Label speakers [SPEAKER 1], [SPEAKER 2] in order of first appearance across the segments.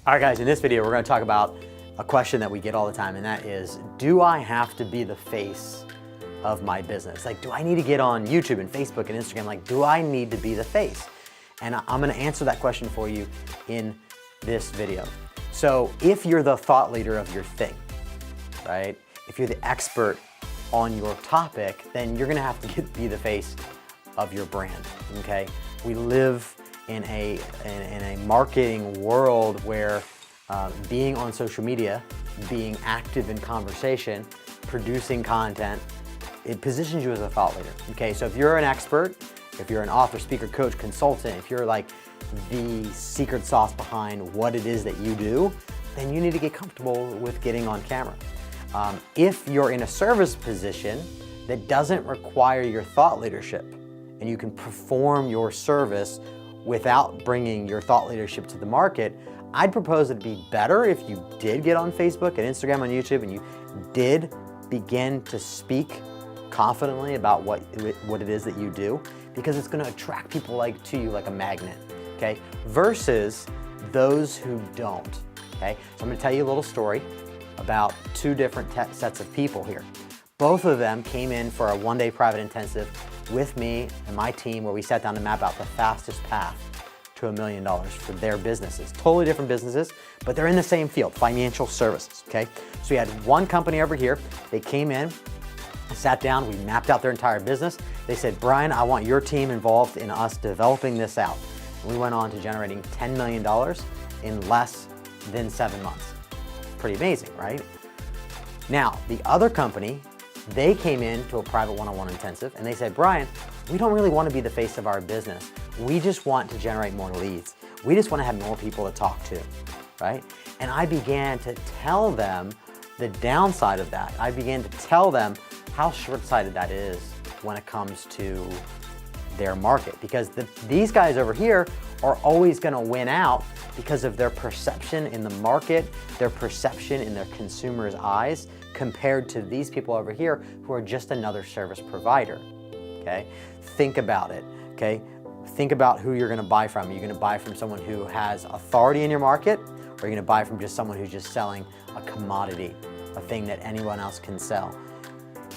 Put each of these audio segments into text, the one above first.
[SPEAKER 1] All right, guys, in this video, we're going to talk about a question that we get all the time, and that is, do I have to be the face of my business? Like, do I need to get on YouTube and Facebook and Instagram? Like, do I need to be the face? And I'm going to answer that question for you in this video. So if you're the thought leader of your thing, right? If you're the expert on your topic, then you're going to have to be the face of your brand, okay? We live in a marketing world where being on social media, being active in conversation, producing content, it positions you as a thought leader, okay? So if you're an expert, if you're an author, speaker, coach, consultant, if you're like the secret sauce behind what it is that you do, then you need to get comfortable with getting on camera. If you're in a service position that doesn't require your thought leadership and you can perform your service without bringing your thought leadership to the market, I'd propose it'd be better if you did get on Facebook and Instagram and YouTube and you did begin to speak confidently about what it is that you do, because it's going to attract people to you like a magnet, okay? Versus those who don't, okay? So I'm going to tell you a little story about two different sets of people here. Both of them came in for a one-day private intensive with me and my team where we sat down to map out the fastest path to $1 million for their businesses. Totally different businesses, but they're in the same field, financial services, okay? So we had one company over here. They came in, sat down, we mapped out their entire business. They said, Bryan, I want your team involved in us developing this out. And we went on to generating $10 million in less than 7 months. Pretty amazing, right? Now, the other company, they came in to a private one-on-one intensive and they said, Bryan, we don't really want to be the face of our business. We just want to generate more leads. We just want to have more people to talk to, right? And I began to tell them the downside of that. I began to tell them how short-sighted that is when it comes to their market, because these guys over here are always going to win out because of their perception in the market, their perception in their consumers' eyes, compared to these people over here who are just another service provider, okay? Think about it, okay? Think about who you're going to buy from. Are you going to buy from someone who has authority in your market, or are you going to buy from just someone who's just selling a commodity, a thing that anyone else can sell?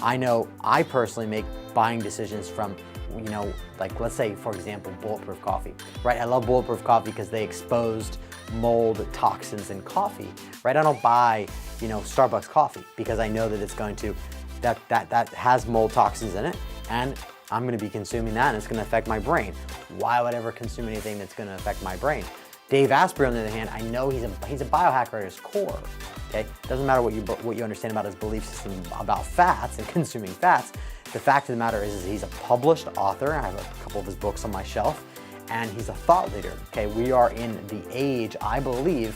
[SPEAKER 1] I know I personally make buying decisions from, like let's say, for example, Bulletproof Coffee, right? I love Bulletproof Coffee because they exposed mold toxins in coffee, right? I don't buy, Starbucks coffee because I know that it's going to, that has mold toxins in it, and I'm going to be consuming that and it's going to affect my brain. Why would I ever consume anything that's going to affect my brain? Dave Asprey, on the other hand, I know he's a biohacker at his core, okay? Doesn't matter what you understand about his belief system about fats and consuming fats. The fact of the matter is he's a published author. I have a couple of his books on my shelf, and he's a thought leader, okay? We are in the age, I believe,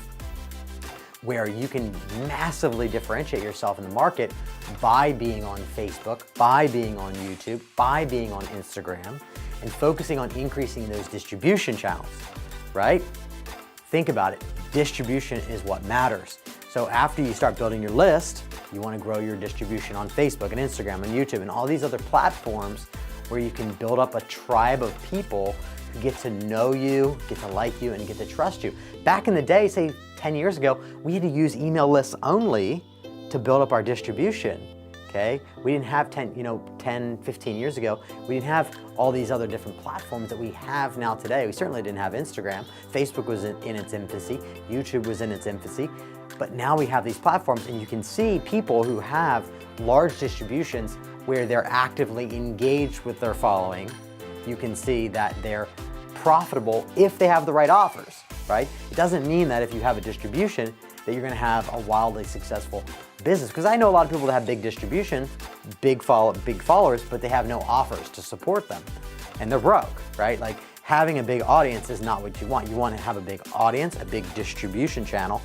[SPEAKER 1] where you can massively differentiate yourself in the market by being on Facebook, by being on YouTube, by being on Instagram, and focusing on increasing those distribution channels, right? Think about it. Distribution is what matters. So after you start building your list, you want to grow your distribution on Facebook and Instagram and YouTube and all these other platforms where you can build up a tribe of people who get to know you, get to like you, and get to trust you. Back in the day, say 10 years ago, we had to use email lists only to build up our distribution, okay? We didn't have 10, 15 years ago, we didn't have all these other different platforms that we have now today. We certainly didn't have Instagram. Facebook was in its infancy. YouTube was in its infancy. But now we have these platforms, and you can see people who have large distributions where they're actively engaged with their following. You can see that they're profitable if they have the right offers, right? It doesn't mean that if you have a distribution that you're going to have a wildly successful business. Because I know a lot of people that have big distribution, big followers, but they have no offers to support them, and they're broke, right? Like, having a big audience is not what you want. You want to have a big audience, a big distribution channel,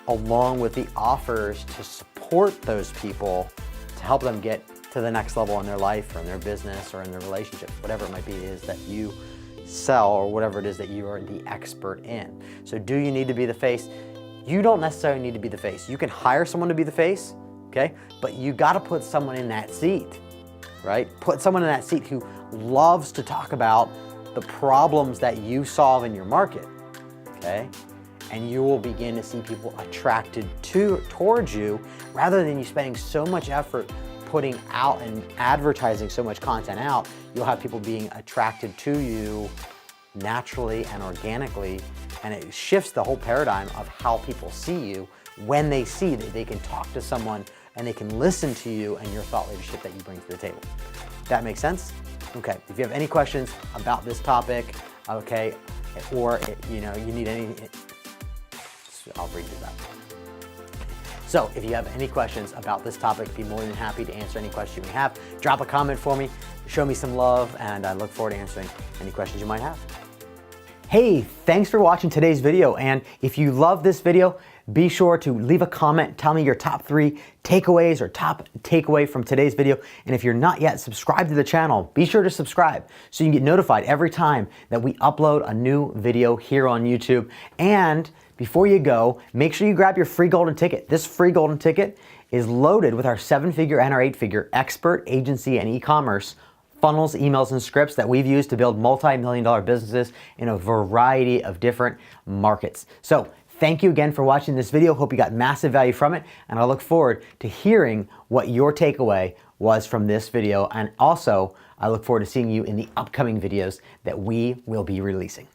[SPEAKER 1] along with the offers to support those people to help them get to the next level in their life or in their business or in their relationship, whatever it might be is that you sell or whatever it is that you are the expert in. So do you need to be the face? You don't necessarily need to be the face. You can hire someone to be the face, okay? But you gotta put someone in that seat, right? Put someone in that seat who loves to talk about the problems that you solve in your market, okay? and you will begin to see people attracted towards you, rather than you spending so much effort putting out and advertising so much content out. You'll have people being attracted to you naturally and organically, and it shifts the whole paradigm of how people see you when they see that they can talk to someone and they can listen to you and your thought leadership that you bring to the table. That makes sense? Okay, if you have any questions about this topic, okay, or you need any, I'll read you that. So if you have any questions about this topic, be more than happy to answer any question you may have. Drop a comment for me, show me some love, and I look forward to answering any questions you might have. Hey, thanks for watching today's video, and if you love this video, be sure to leave a comment, tell me your top 3 takeaways or top takeaway from today's video. And if you're not yet subscribed to the channel, be sure to subscribe so you can get notified every time that we upload a new video here on YouTube. And before you go, make sure you grab your free golden ticket. This free golden ticket is loaded with our 7-figure and our 8-figure expert agency and e-commerce funnels, emails, and scripts that we've used to build multi-million-dollar businesses in a variety of different markets. So thank you again for watching this video. Hope you got massive value from it, and I look forward to hearing what your takeaway was from this video. And also, I look forward to seeing you in the upcoming videos that we will be releasing.